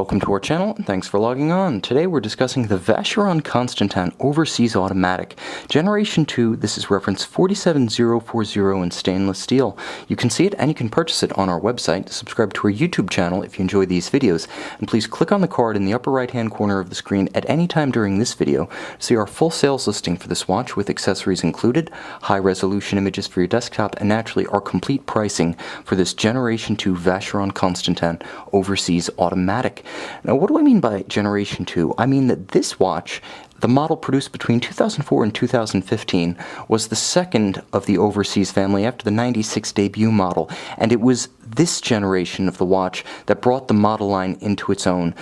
Welcome to our channel, and thanks for logging on. Today we're discussing the Vacheron Constantin Overseas Automatic. Generation 2, this is reference 47040 in stainless steel. You can see it and you can purchase it on our website. Subscribe to our YouTube channel if you enjoy these videos. And please click on the card in the upper right hand corner of the screen at any time during this video to see our full sales listing for this watch with accessories included, high resolution images for your desktop, and naturally our complete pricing for this Generation 2 Vacheron Constantin Overseas Automatic. Now, what do I mean by Generation 2? I mean that this watch, the model produced between 2004 and 2015, was the second of the Overseas family after the 96 debut model, and it was this generation of the watch that brought the model line into its own,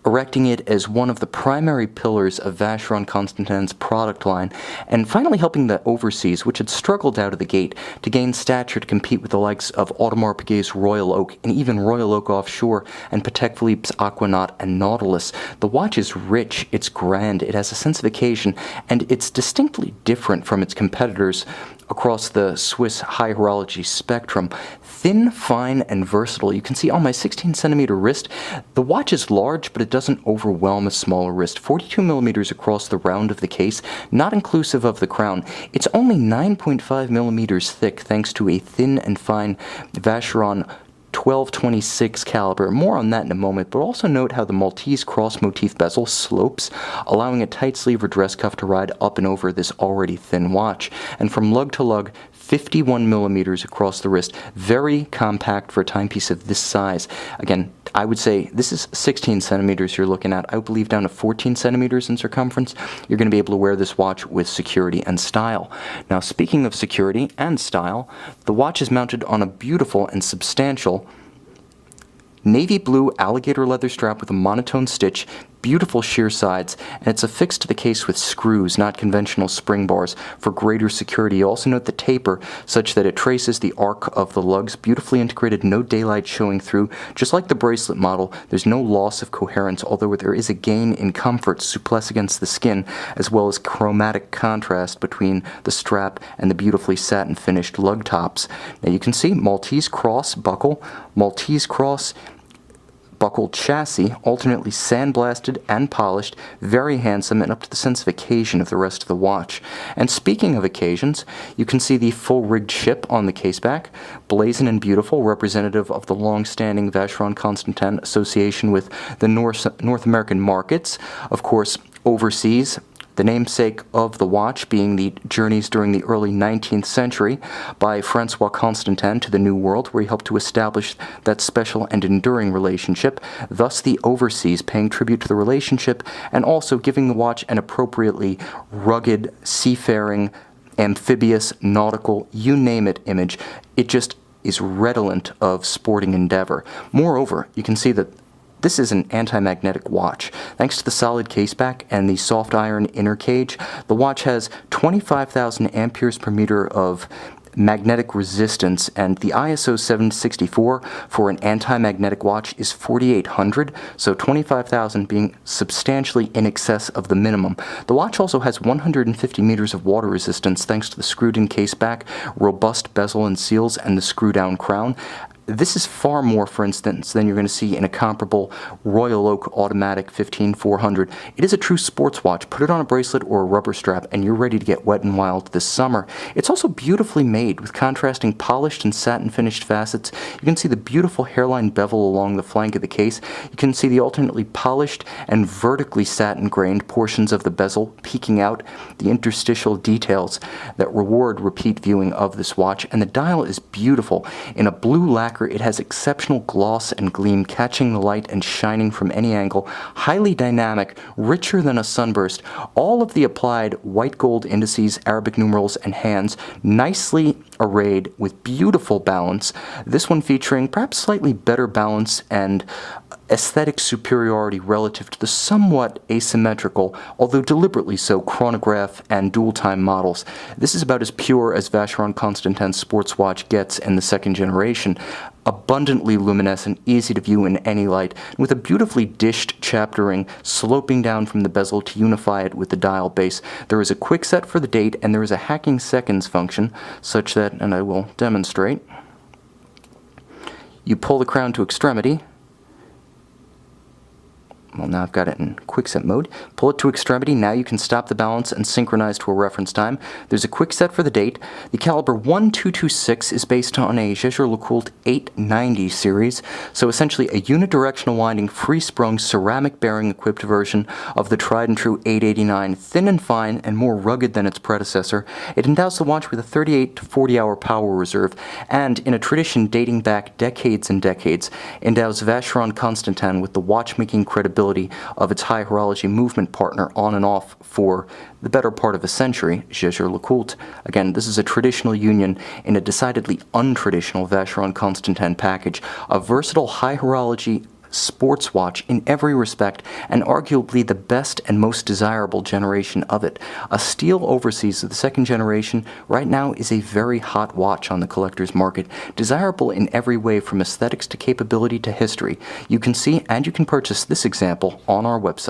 erecting it as one of the primary pillars of Vacheron Constantin's product line, and finally helping the Overseas, which had struggled out of the gate, to gain stature to compete with the likes of Audemars Piguet's Royal Oak, and even Royal Oak Offshore, and Patek Philippe's Aquanaut and Nautilus. The watch is rich, it's grand, it has a sense of occasion, and it's distinctly different from its competitors across the Swiss high horology spectrum. Thin, fine, and versatile. You can see on my 16 centimeter wrist, the watch is large, but it doesn't overwhelm a smaller wrist. 42 millimeters across the round of the case, not inclusive of the crown. It's only 9.5 millimeters thick, thanks to a thin and fine Vacheron 1226 caliber. More on that in a moment, but also note how the Maltese cross motif bezel slopes, allowing a tight sleeve or dress cuff to ride up and over this already thin watch. And from lug to lug, 51 millimeters across the wrist. Very compact for a timepiece of this size. Again, I would say this is 16 centimeters you're looking at. I believe down to 14 centimeters in circumference, you're going to be able to wear this watch with security and style. Now, speaking of security and style, the watch is mounted on a beautiful and substantial navy blue alligator leather strap with a monotone stitch, beautiful sheer sides, and it's affixed to the case with screws, not conventional spring bars, for greater security. You also note the taper such that it traces the arc of the lugs, beautifully integrated, no daylight showing through. Just like the bracelet model, there's no loss of coherence, although there is a gain in comfort, souplesse against the skin, as well as chromatic contrast between the strap and the beautifully satin finished lug tops. Now you can see Maltese cross buckle, Maltese cross buckled chassis, alternately sandblasted and polished, very handsome and up to the sense of occasion of the rest of the watch. And speaking of occasions, you can see the full rigged ship on the caseback, blazing and beautiful, representative of the long-standing Vacheron Constantin association with the North American markets. Of course, Overseas, the namesake of the watch being the journeys during the early 19th century by Francois Constantin to the New World, where he helped to establish that special and enduring relationship, thus the Overseas paying tribute to the relationship and also giving the watch an appropriately rugged, seafaring, amphibious, nautical, you name it image. It just is redolent of sporting endeavor. Moreover, you can see that this is an anti-magnetic watch. Thanks to the solid caseback and the soft iron inner cage, the watch has 25,000 amperes per meter of magnetic resistance, and the ISO 764 for an anti-magnetic watch is 4,800, so 25,000 being substantially in excess of the minimum. The watch also has 150 meters of water resistance thanks to the screwed-in caseback, robust bezel and seals, and the screw-down crown. This is far more, for instance, than you're going to see in a comparable Royal Oak Automatic 15400. It is a true sports watch. Put it on a bracelet or a rubber strap and you're ready to get wet and wild this summer. It's also beautifully made with contrasting polished and satin finished facets. You can see the beautiful hairline bevel along the flank of the case. You can see the alternately polished and vertically satin grained portions of the bezel peeking out, the interstitial details that reward repeat viewing of this watch. And the dial is beautiful. In a blue lacquer, it has exceptional gloss and gleam, catching the light and shining from any angle, highly dynamic, richer than a sunburst. All of the applied white gold indices, Arabic numerals, and hands nicely arrayed with beautiful balance. This one featuring perhaps slightly better balance and aesthetic superiority relative to the somewhat asymmetrical, although deliberately so, chronograph and dual-time models. This is about as pure as Vacheron Constantin's sports watch gets in the second generation. Abundantly luminescent, easy to view in any light, with a beautifully dished chapter ring sloping down from the bezel to unify it with the dial base. There is a quick set for the date, and there is a hacking seconds function, such that, and I will demonstrate, you pull the crown to extremity, Well, now I've got it in quickset mode. Pull it to extremity. Now you can stop the balance and synchronize to a reference time. There's a quickset for the date. The caliber 1226 is based on a 000A-9008 series, so essentially a unidirectional winding, free-sprung, ceramic bearing equipped version of the tried and true 889, thin and fine and more rugged than its predecessor. It endows the watch with a 38 to 40 hour power reserve, and in a tradition dating back decades and decades, endows Vacheron Constantin with the watchmaking credibility of its high horology movement partner on and off for the better part of a century, 000A. Again, this is a traditional union in a decidedly untraditional Vacheron Constantin package, a versatile high horology sports watch in every respect, and arguably the best and most desirable generation of it. A steel Overseas of the second generation right now is a very hot watch on the collector's market, desirable in every way from aesthetics to capability to history. You can see and you can purchase this example on our website.